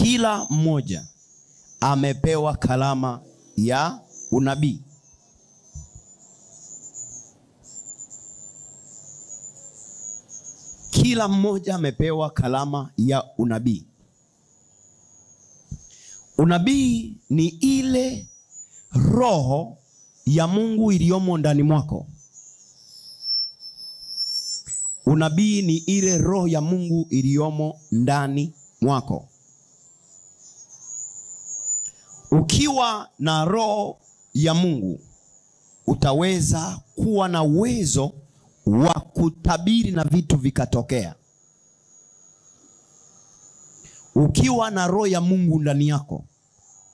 Kila mmoja amepewa karama ya unabii. Kila mmoja amepewa karama ya unabii. Unabii ni ile roho ya Mungu iliyomo ndani mwako. Unabii ni ile roho ya Mungu iliyomo ndani mwako. Ukiwa na roho ya Mungu, utaweza kuwa na uwezo wa kutabiri na vitu vikatokea. Ukiwa na roho ya Mungu ndani yako,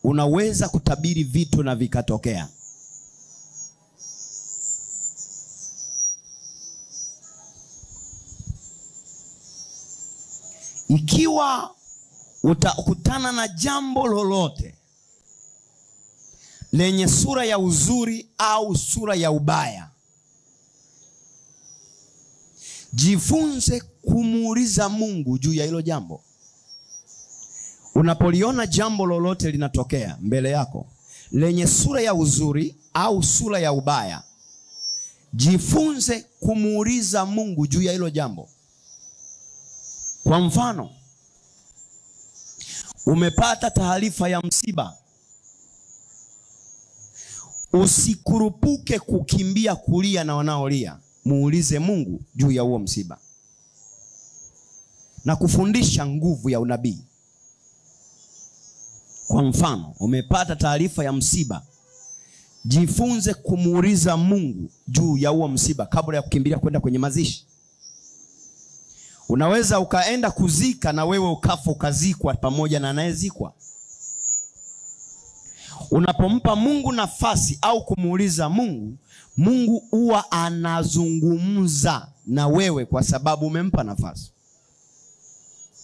unaweza kutabiri vitu na vikatokea. Ikiwa utakutana na jambo lolote lenye sura ya uzuri au sura ya ubaya, jifunze kumuuliza Mungu juu ya hilo jambo. Unapoliona jambo lolote linatokea mbele yako lenye sura ya uzuri au sura ya ubaya, jifunze kumuuliza Mungu juu ya hilo jambo. Kwa mfano, umepata taarifa ya msiba. Usikurupuke kukimbia kulia na wanaolia. Muulize Mungu juu ya huo msiba, na kufundisha nguvu ya unabii. Kwa mfano, umepata taarifa ya msiba, jifunze kumuuliza Mungu juu ya huo msiba kabla ya kukimbilia kwenda kwenye mazishi. Unaweza ukaenda kuzika na wewe ukafa ukazikwa pamoja na anayezikwa. Unapompa Mungu nafasi au kumuuliza Mungu, Mungu huwa anazungumza na wewe kwa sababu umempa nafasi.